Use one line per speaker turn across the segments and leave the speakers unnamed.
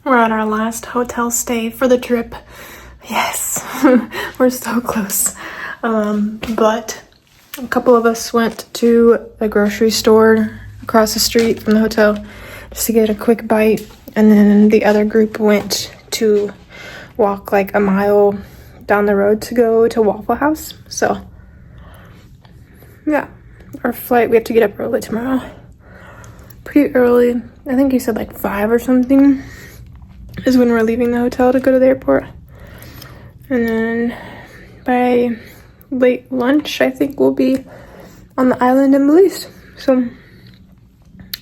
We're at our last hotel stay for the trip. Yes, we're so close. But a couple of us went to a grocery store across the street from the hotel just to get a quick bite. And then the other group went to walk like a mile down the road to go to Waffle House. So yeah, our flight, we have to get up early tomorrow. Pretty early. I think he said like 5 or something is when we're leaving the hotel to go to the airport. And then by late lunch, I think we'll be on the island in Belize. So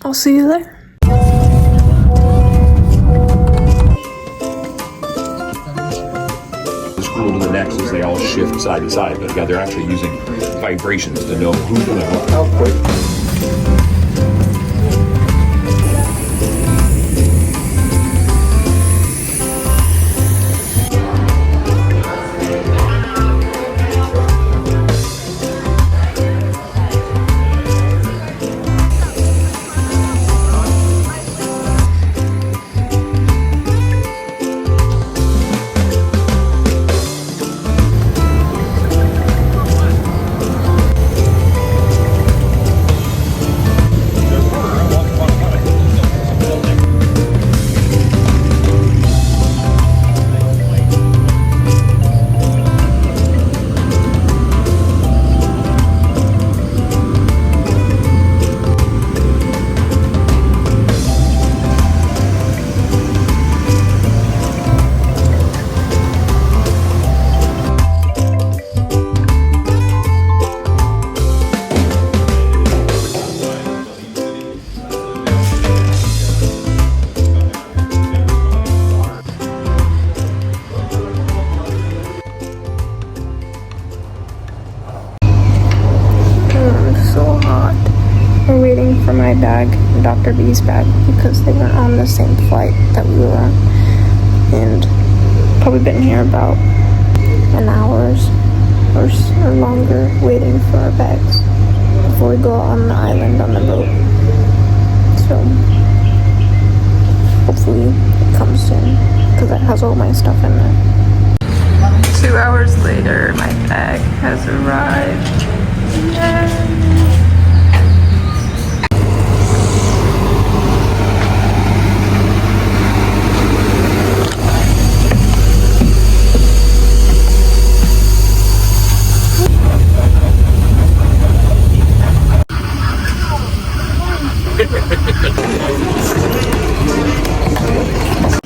I'll see you there.
The screw to the necks as they all shift side to side, but yeah, they're actually using vibrations to know who's going to how quick.
We're waiting for my bag, Dr. B's bag, because they weren't on the same flight that we were on. And probably been here about an hour or longer waiting for our bags before we go on the island on the boat. So hopefully it comes soon because it has all my stuff in there. 2 hours later, my bag has arrived. Yay!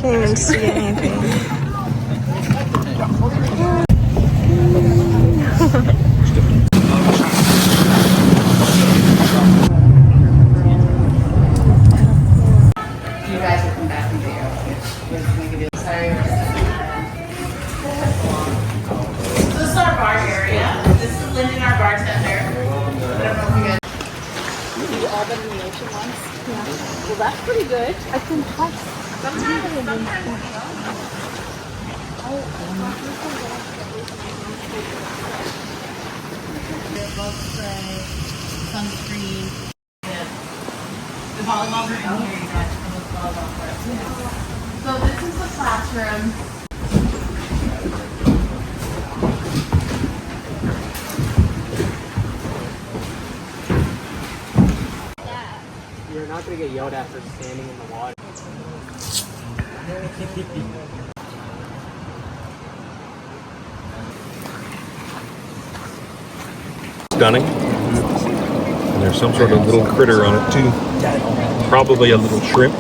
Can't even see anything.
You guys will come back and do. So this is our bar area. This is Lyndon, our bartender. I don't know if you guys. You've all been in the ocean once? Yeah. Well, that's pretty good. I've been twice. Sometimes. Bug spray, sunscreen. The volleyballs are in here, you guys. So this is the classroom.
You're not going to get yelled at for standing in the water.
Stunning. And there's some sort of little critter on it too. Probably a little shrimp.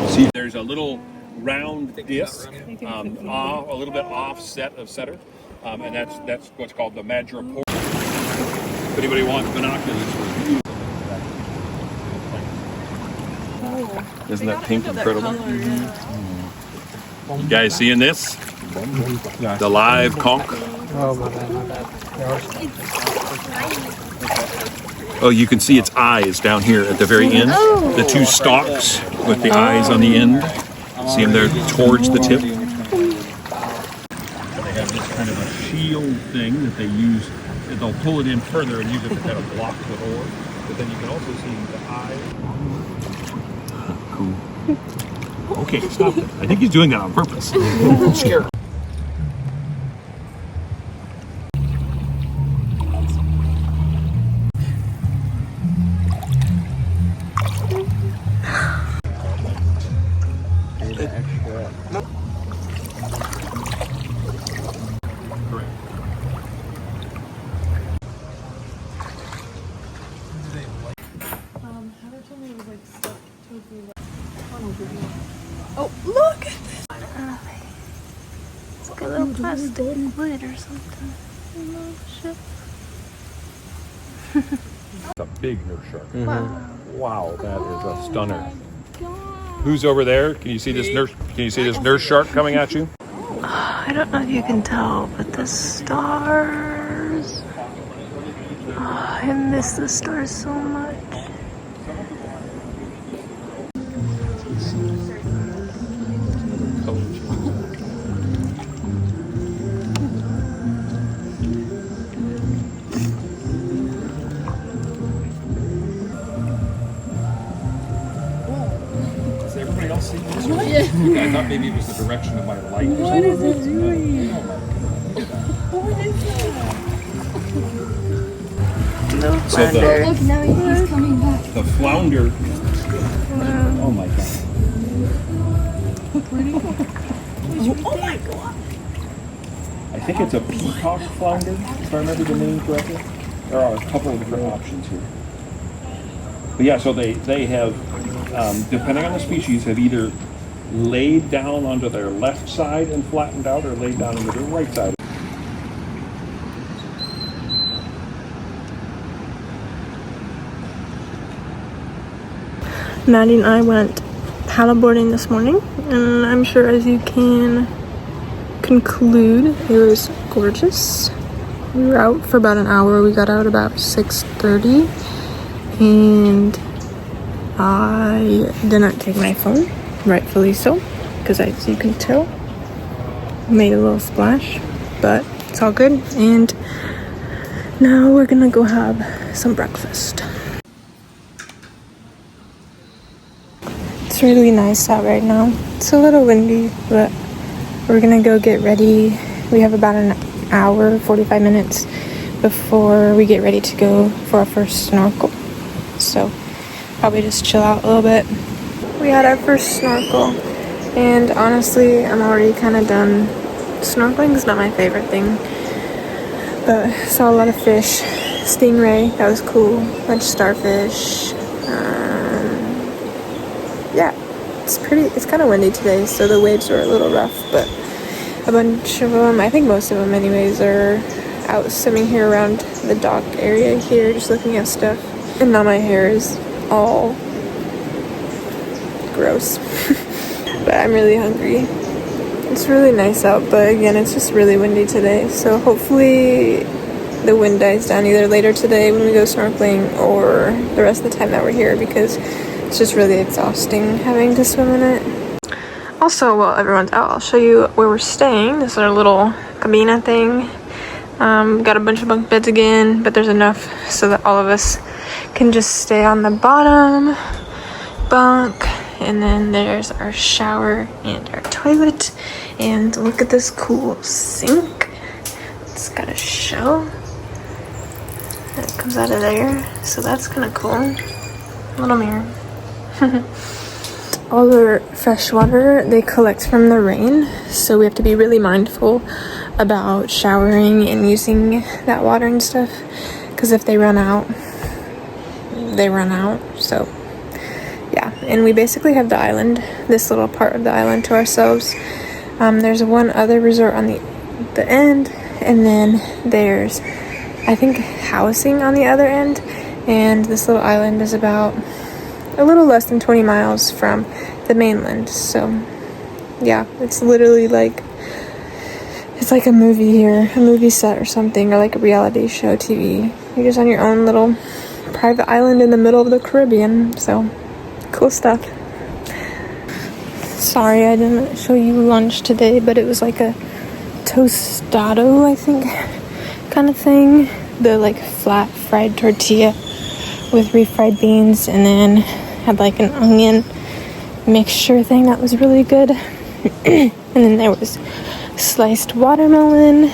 See, there's a little round disc, a little bit offset of center, and that's what's called the madreporic. If anybody wants binoculars. Isn't that pink incredible? You guys seeing this? The live conch. Oh, you can see its eyes down here at the very end. The two stalks with the eyes on the end. See them there towards the tip? They have this kind of a shield thing that they use. They'll pull it in further and use it to kind of block the ore. But then you can also see the eye. Cool. Okay, stop it. I think he's doing that on purpose. I'm scared.
Oh, look at this! It's like a little plastic lid or something. Oh, shit.
It's a big nurse shark. Wow, that is a stunner. Who's over there? Can you see this nurse? Can you see this nurse shark coming at you?
I don't know if you can tell, but the stars. Oh, I miss the stars so much.
Does everybody else see this? I thought maybe it was the direction of my light.
What is it doing? What is that?
So
Look, now he's coming back.
the flounder. Oh my god.
Oh my god.
I think it's a peacock flounder, if I remember the name correctly. There are a couple of different options here. But yeah, so they have, depending on the species, have either laid down onto their left side and flattened out or laid down onto their right side.
Maddie and I went paddleboarding this morning, and I'm sure as you can conclude, it was gorgeous. We were out for about an hour. We got out about 6:30, and I didn't take my phone, rightfully so, because as you can tell, made a little splash, but it's all good. And now we're gonna go have some breakfast. It's really nice out right now. It's a little windy, but we're gonna go get ready. We have about an hour, 45 minutes before we get ready to go for our first snorkel. So probably just chill out a little bit. We had our first snorkel, and honestly, I'm already kind of done. Snorkeling is not my favorite thing, but saw a lot of fish. Stingray, that was cool. Bunch of starfish. Yeah, it's kind of windy today, so the waves were a little rough, but a bunch of them, I think most of them anyways, are out swimming here around the dock area here, just looking at stuff. And now my hair is all gross. But I'm really hungry. It's really nice out, but again, it's just really windy today, so hopefully the wind dies down either later today when we go snorkeling or the rest of the time that we're here, because it's just really exhausting having to swim in it. Also, while everyone's out, I'll show you where we're staying. This is our little cabina thing. Got a bunch of bunk beds again, but there's enough so that all of us can just stay on the bottom bunk. And then there's our shower and our toilet. And look at this cool sink. It's got a shell that comes out of there. So that's kind of cool. Little mirror. All the fresh water they collect from the rain, so we have to be really mindful about showering and using that water and stuff, because if they run out, they run out. So yeah, and we basically have the island, this little part of the island, to ourselves. There's one other resort on the end, and then there's I think, housing on the other end. And this little island is about a little less than 20 miles from the mainland. So yeah, it's literally like, it's like a movie here, a movie set or something, or like a reality show TV. You're just on your own little private island in the middle of the Caribbean. So cool stuff. Sorry I didn't show you lunch today, but it was like a tostado, I think, kind of thing. The like flat fried tortilla with refried beans, and then had like an onion mixture thing that was really good. And then there was sliced watermelon,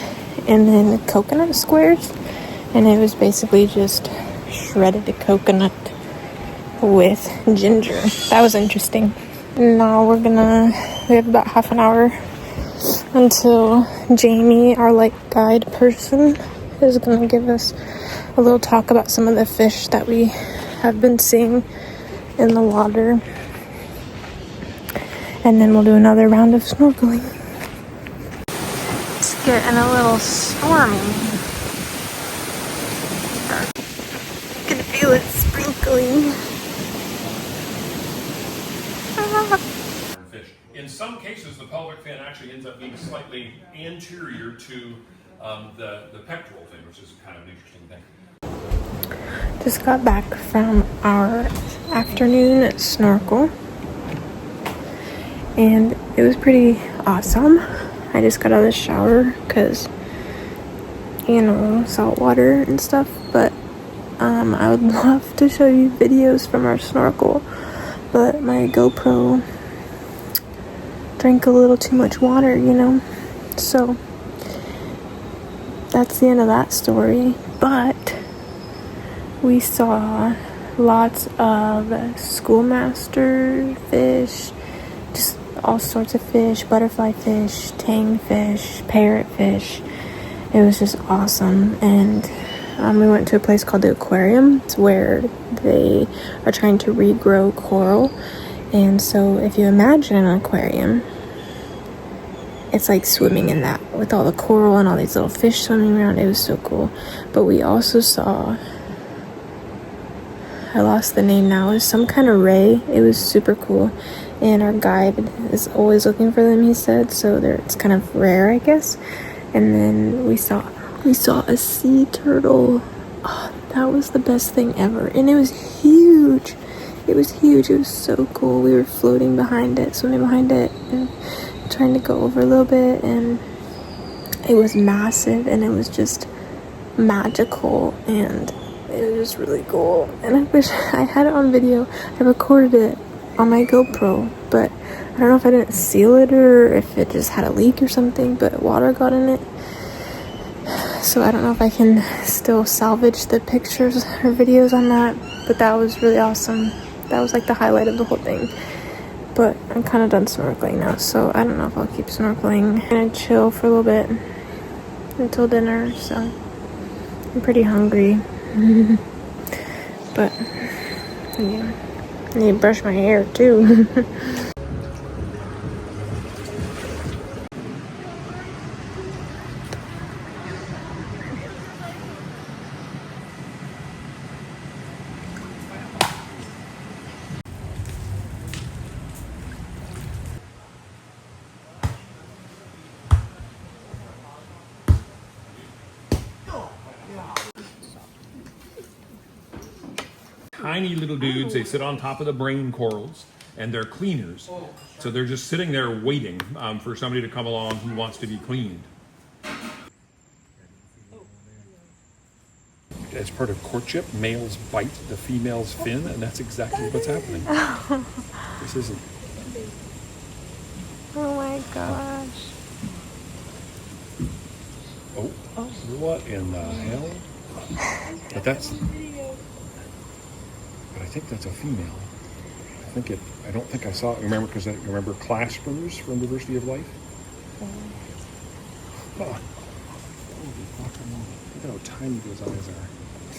and then coconut squares, and it was basically just shredded coconut with ginger. That was interesting. Now we have about half an hour until Jamie, our like guide person, is gonna give us a little talk about some of the fish that we have been seeing in the water, and then we'll do another round of snorkeling. It's getting a little stormy. You can feel it sprinkling.
Fish. In some cases, the pelvic fin actually ends up being slightly anterior to the pectoral fin, which is kind of an interesting thing.
Just got back from our afternoon snorkel, and it was pretty awesome. I just got out of the shower because, you know, salt water and stuff, but I would love to show you videos from our snorkel, but my GoPro drank a little too much water, you know, so that's the end of that story. But we saw lots of schoolmaster fish, just all sorts of fish, butterfly fish, tang fish, parrot fish. It was just awesome. And we went to a place called the aquarium. It's where they are trying to regrow coral. And so if you imagine an aquarium, it's like swimming in that with all the coral and all these little fish swimming around. It was so cool. But we also saw, I lost the name now, it was some kind of ray. It was super cool, and our guide is always looking for them, he said, so it's kind of rare, I guess. And then we saw a sea turtle. Oh, that was the best thing ever, and it was huge. It was so cool. We were floating behind it, swimming behind it, and trying to go over a little bit, and it was massive, and it was just magical, and it was really cool. And I wish I had it on video. I recorded it on my GoPro, but I don't know if I didn't seal it or if it just had a leak or something, but water got in it. So I don't know if I can still salvage the pictures or videos on that, but that was really awesome. That was like the highlight of the whole thing. But I'm kind of done snorkeling now, so I don't know if I'll keep snorkeling. I'm gonna chill for a little bit until dinner, so I'm pretty hungry. But yeah, I need to brush my hair too.
Tiny little dudes, they sit on top of the brain corals, and they're cleaners. So they're just sitting there waiting for somebody to come along who wants to be cleaned. As part of courtship, males bite the female's fin, and that's exactly what's happening. This isn't.
Oh my gosh.
Oh, what in the hell? But I think that's a female. I don't think I saw it. Remember, because I remember claspers from Diversity of Life? Oh. Look at how tiny those eyes are.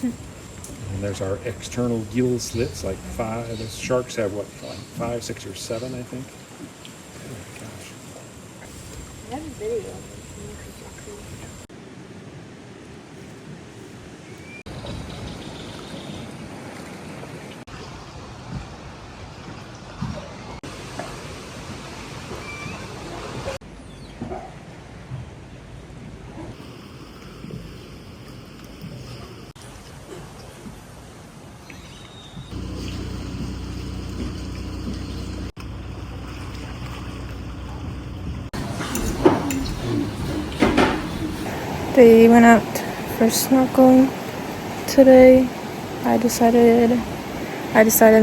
And there's our external gill slits, like 5. The sharks have what, like 5, 6, or 7, I think. Oh my gosh.
I have a video.
They went out for snorkeling today. I decided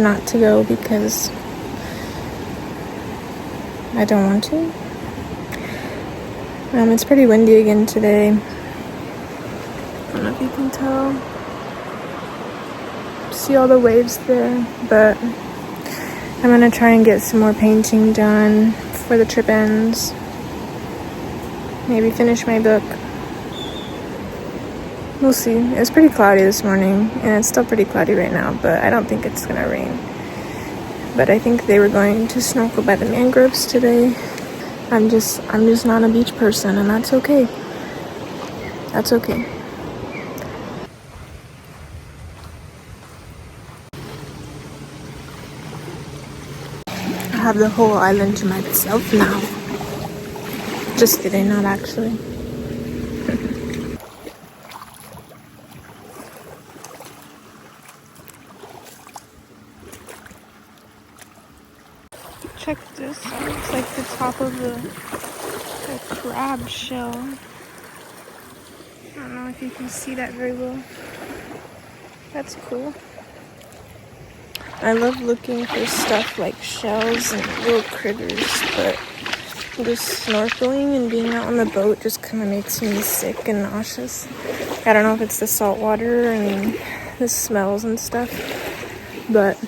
not to go because I don't want to. It's pretty windy again today. I don't know if you can tell. See all the waves there, but I'm gonna try and get some more painting done before the trip ends. Maybe finish my book. We'll see. It was pretty cloudy this morning, and it's still pretty cloudy right now, but I don't think it's gonna rain. But I think they were going to snorkel by the mangroves today. I'm just not a beach person, and that's okay. That's okay. I have the whole island to myself now. Just kidding, not actually. Check this. It's like the top of a crab shell. I don't know if you can see that very well. That's cool. I love looking for stuff like shells and little critters, but just snorkeling and being out on the boat just kind of makes me sick and nauseous. I don't know if it's the salt water and the smells and stuff, but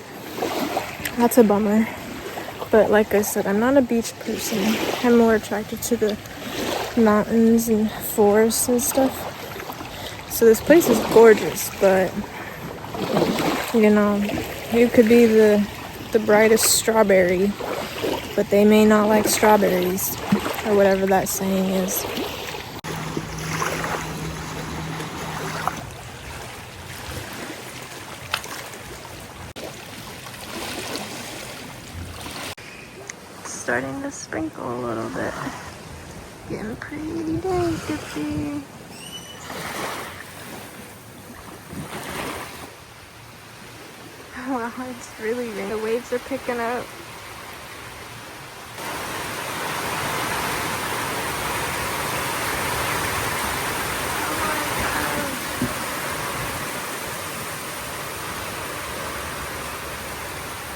that's a bummer. But like I said, I'm not a beach person. I'm more attracted to the mountains and forests and stuff. So this place is gorgeous, but you know, you could be the brightest strawberry, but they may not like strawberries, or whatever that saying is. Starting to sprinkle a little bit. Getting pretty dang dippy. Wow, it's really raining. The waves are picking up.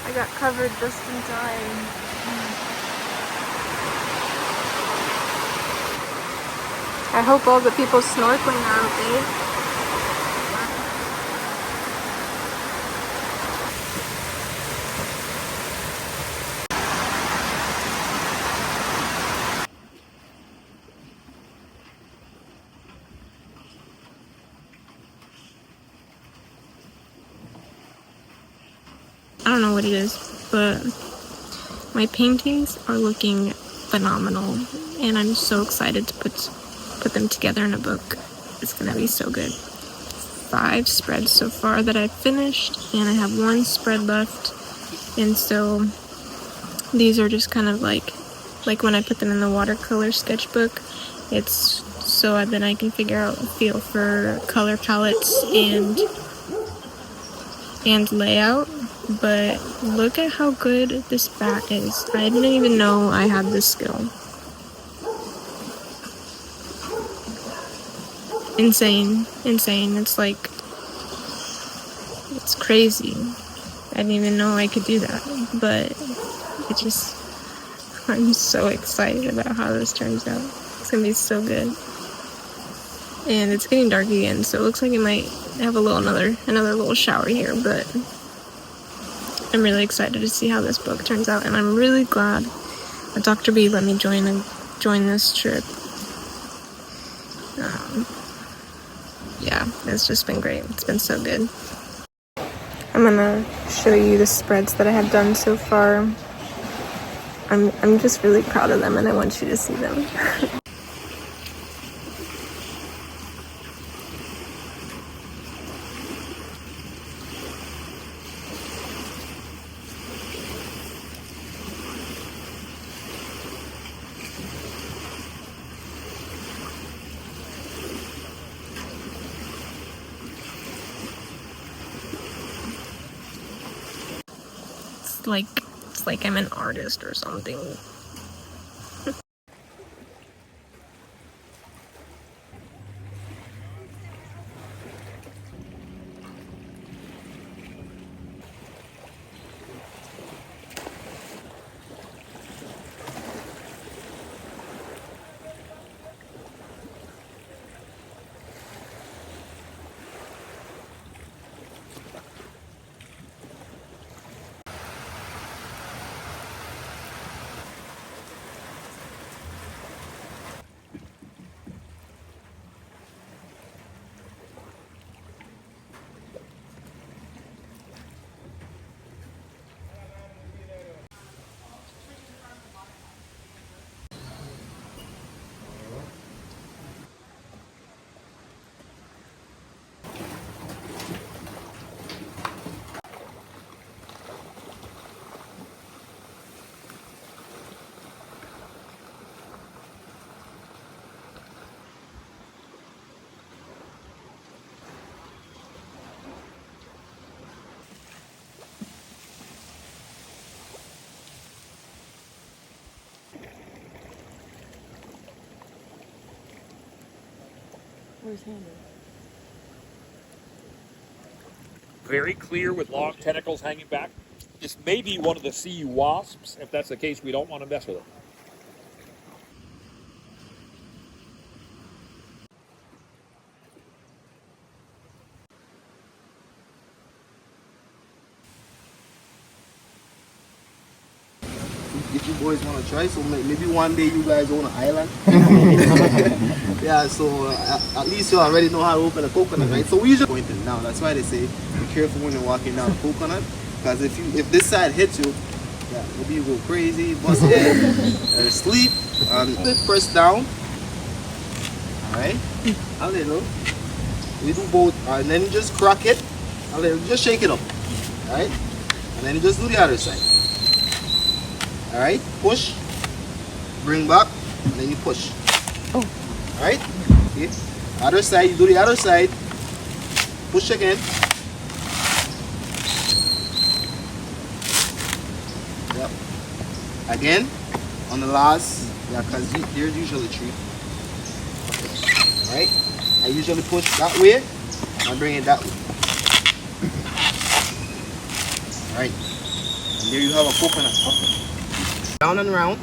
I got covered just in time. I hope all the people snorkeling are okay. I don't know what it is, but my paintings are looking phenomenal, and I'm so excited to put them together in a book. It's gonna be so good. 5 spreads so far that I've finished, and I have 1 spread left, and so these are just kind of like when I put them in the watercolor sketchbook, it's so then I can figure out a feel for color palettes and layout. But look at how good this bat is. I didn't even know I had this skill. Insane. It's like, it's crazy. I didn't even know I could do that, but I'm so excited about how this turns out. It's gonna be so good. And it's getting dark again, so it looks like it might have another little shower here, but I'm really excited to see how this book turns out, and I'm really glad that Dr. B let me join this trip. Yeah, it's just been great. It's been so good. I'm gonna show you the spreads that I have done so far. I'm just really proud of them, and I want you to see them. It's like I'm an artist or something.
Very clear with long tentacles hanging back. This may be one of the sea wasps. If that's the case, we don't want to mess with it.
If you boys want to try, so maybe one day you guys own an island. Yeah, so at least you already know how to open a coconut, right? So we usually point it down. That's why they say be careful when you're walking down a coconut, because if this side hits you, yeah, maybe you go crazy, bust your head, sleep, press down. All right, a little. We do both, and then you just crack it. A little, just shake it up, all right, and then you just do the other side. All right, push, bring back, and then you push. Oh. All right. Okay. Other side, you do the other side. Push again. Yep. Again, on the last, yeah, because there's usually 3. All right. I usually push that way, and bring it that way. All right. And there you have a coconut. Round and round.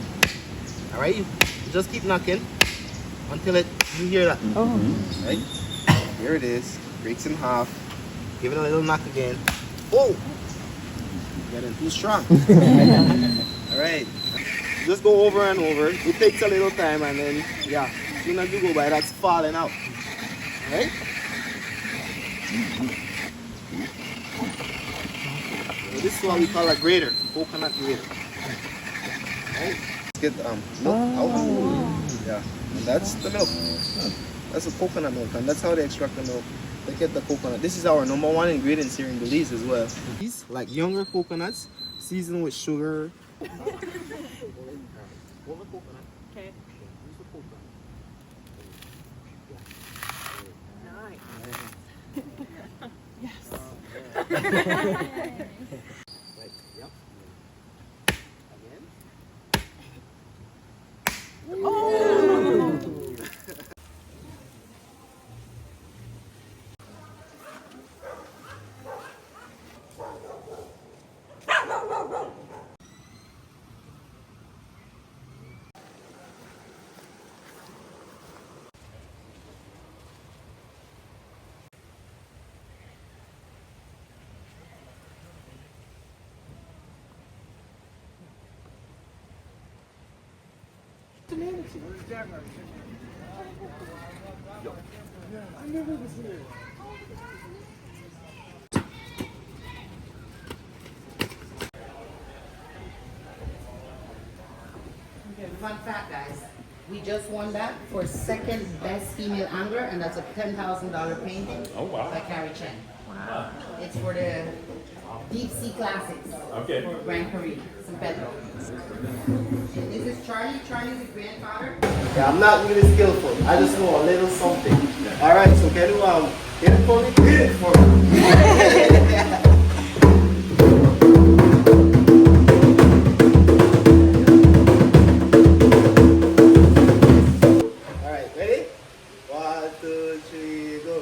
All right, you just keep knocking until you hear that. Oh. Right, here it is. Breaks in half. Give it a little knock again. Oh, getting too strong. All right, just go over and over. It takes a little time, and then yeah, as soon as you go by, that's falling out. All right. So this is what we call a grater, coconut grater. Right. Let's get milk out. Yeah, and that's the milk. That's the coconut milk, and that's how they extract the milk. They get the coconut. This is our #1 ingredient here in Belize as well. These like younger coconuts, seasoned with sugar.
Okay. Nice.
Yep. Again.
Fun fact, guys, we just won that for second best female angler, and that's a $10,000 painting.
Oh, wow.
By Carrie Chen. Wow. It's for the Deep Sea Classics.
Okay.
For Grand Prix, San Pedro. And this is Charlie. Charlie's the grandfather.
Yeah, I'm not really skillful. I just know a little something. All right, so can you get it for me? Get it for me. All right, ready? 1, 2, 3, go.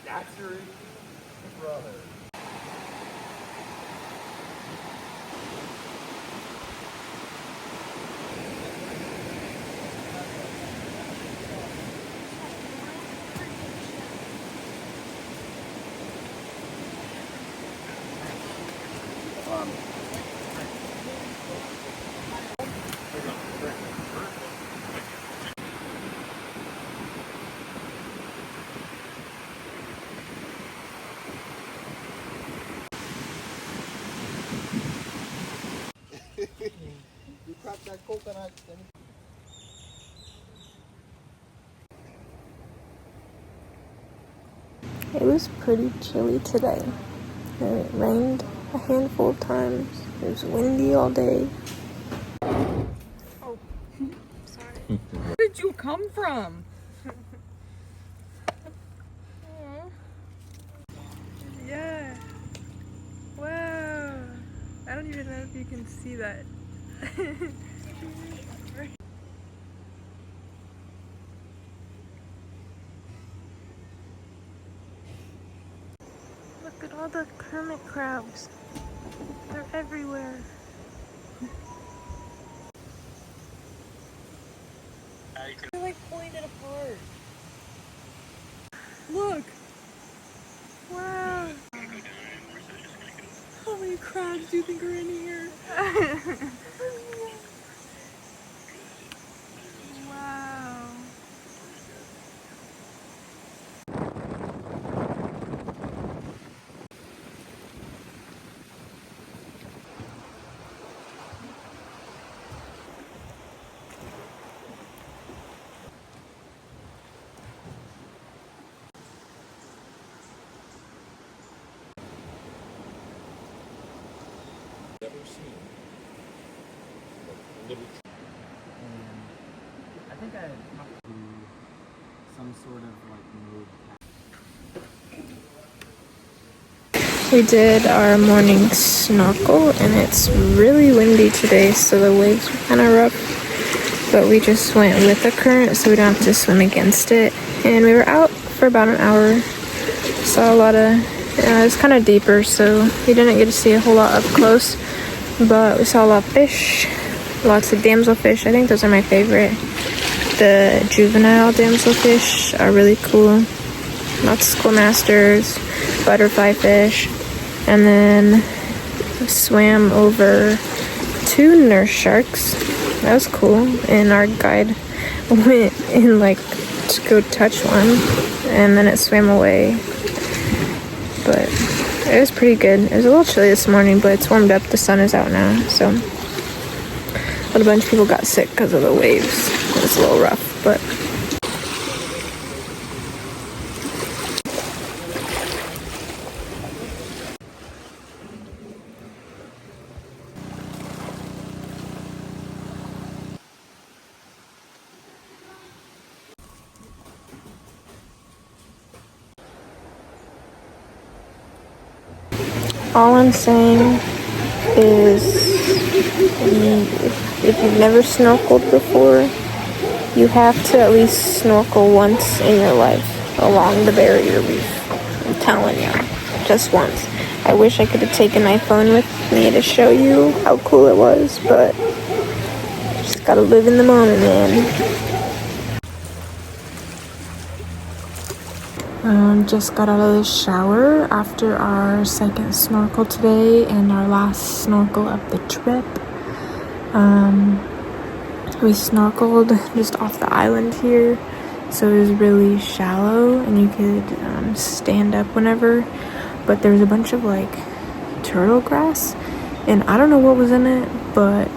That's your brother. You crack that coconut.
It was pretty chilly today. And it rained a handful of times. It was windy all day.
Oh, sorry. Where did you come from? Yeah. Wow. I don't even know if you can see that.
Look at all the hermit crabs. They're everywhere.
They're like pulling it apart. Look. Wow. How many crabs do you think are in here? Wow.
I think I talked to some sort of like mode.
We did our morning snorkel and it's really windy today, so the waves were kind of rough, but we just went with the current so we don't have to swim against it. And we were out for about an hour. Saw a lot of, it was kind of deeper, so we didn't get to see a whole lot up close, but we saw a lot of fish, lots of damselfish. I think those are my favorite. The juvenile damselfish are really cool. Lots of schoolmasters, butterfly fish, and then swam over 2 nurse sharks. That was cool. And our guide went in like to go touch one, and then it swam away. But it was pretty good. It was a little chilly this morning, but it's warmed up. The sun is out now, so. But a bunch of people got sick because of the waves. It was a little rough, but. All I'm saying is if you've never snorkeled before, you have to at least snorkel once in your life along the barrier reef. I'm telling you, just once. I wish I could have taken my phone with me to show you how cool it was, but just gotta live in the moment, man. Just got out of the shower after our second snorkel today and our last snorkel of the trip. We snorkeled just off the island here, so it was really shallow and you could stand up whenever, but there was a bunch of like turtle grass and I don't know what was in it, but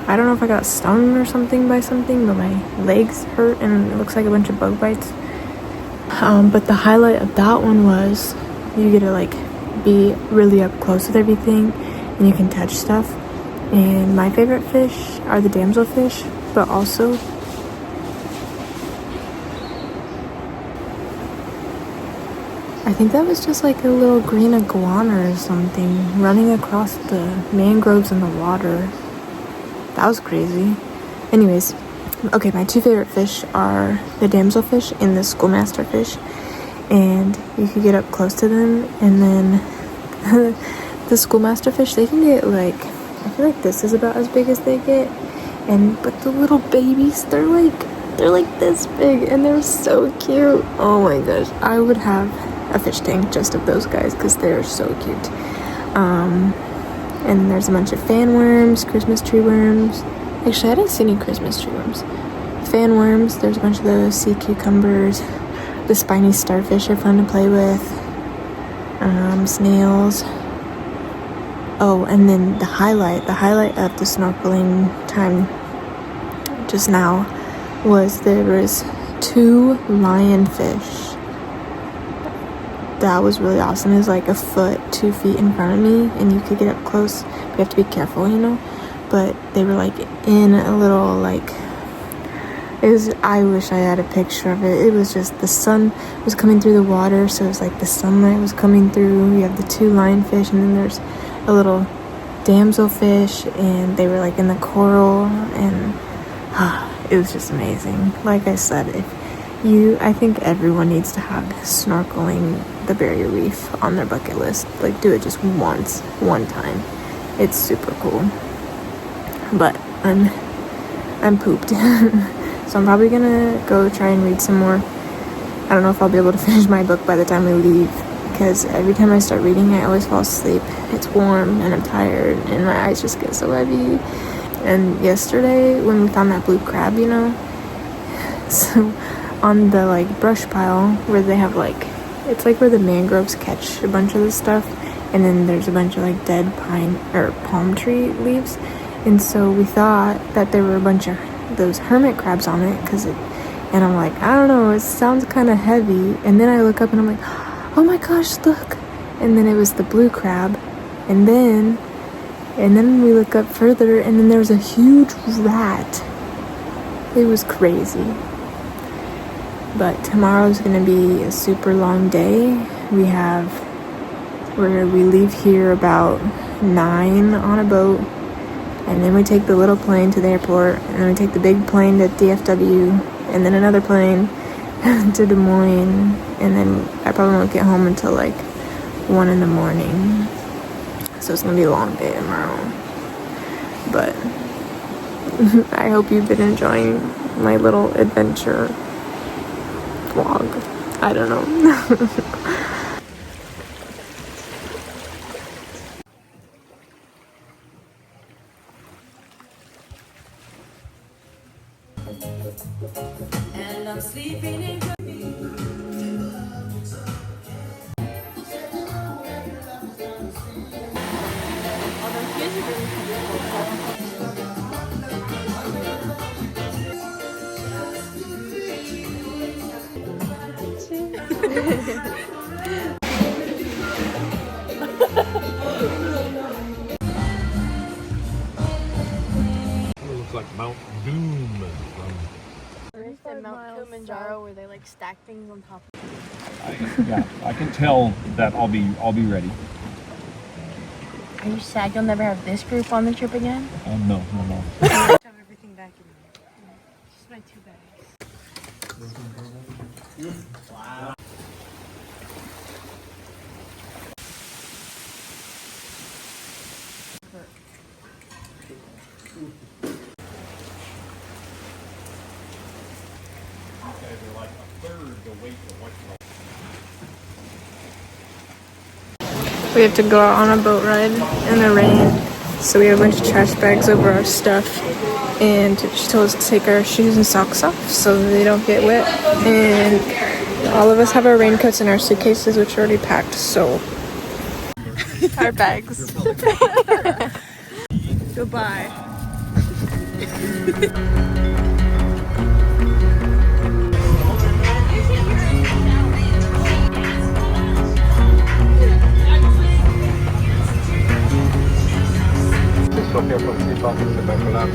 I don't know if I got stung or something by something, but my legs hurt and it looks like a bunch of bug bites. But the highlight of that one was you get to like be really up close with everything and you can touch stuff. And my favorite fish are the damselfish, but also I think that was just like a little green iguana or something running across the mangroves in the water. That was crazy. Anyways, okay, my 2 favorite fish are the damselfish and the schoolmaster fish, and you can get up close to them. And then the schoolmaster fish, they can get like, I feel like this is about as big as they get, but the little babies, they're like this big and they're so cute. Oh my gosh, I would have a fish tank just of those guys because they're so cute. And there's a bunch of fan worms, Christmas tree worms. Actually, I didn't see any Christmas tree worms. Fan worms, there's a bunch of those, sea cucumbers. The spiny starfish are fun to play with. Snails. Oh, and then the highlight of the snorkeling time just now was there was 2 lionfish. that was really awesome. It was like a foot, 2 feet in front of me, and you could get up close. But you have to be careful, you know. But they were like in a little like, it was, I wish I had a picture of it. It was just the sun was coming through the water, so it was like the sunlight was coming through. You have the 2 lionfish, and then there's a little damselfish, and they were like in the coral, and it was just amazing. Like I said, I think everyone needs to have snorkeling the barrier reef on their bucket list. Like, do it just once, one time. It's super cool. But I'm pooped. So I'm probably gonna go try and read some more. I don't know if I'll be able to finish my book by the time we leave, because every time I start reading I always fall asleep. It's warm and I'm tired and my eyes just get so heavy. And yesterday when we found that blue crab, you know, so on the like brush pile where they have like, it's like where the mangroves catch a bunch of this stuff, and then there's a bunch of like dead pine or palm tree leaves, and so we thought that there were a bunch of those hermit crabs on it, and I'm like, I don't know, it sounds kind of heavy, and then I look up and I'm like, oh my gosh, look, and then it was the blue crab, and then we look up further, and then there was a huge rat. It was crazy. But tomorrow's gonna be a super long day. We leave here about 9 on a boat, and then we take the little plane to the airport, and then we take the big plane to DFW, and then another plane to Des Moines, and then I probably won't get home until like 1 in the morning. So it's gonna be a long day tomorrow. But I hope you've been enjoying my little adventure vlog. I don't know.
And I'm sleeping in
Looks like Mount Doom.
Mount Kilimanjaro where they like stack things on top.
Yeah, I can tell that I'll be ready.
Are you sad you'll never have this group on the trip again?
No.
Have everything back in there. Just my 2 bags. Wow.
They're like a third the weight of what
We have to go out on a boat ride in the rain, so we have a bunch of trash bags over our stuff, and she told us to take our shoes and socks off so they don't get wet, and all of us have our raincoats in our suitcases, which are already packed, so our bags. Goodbye.
Stopp jag från flygplatsen, så börjar kolla på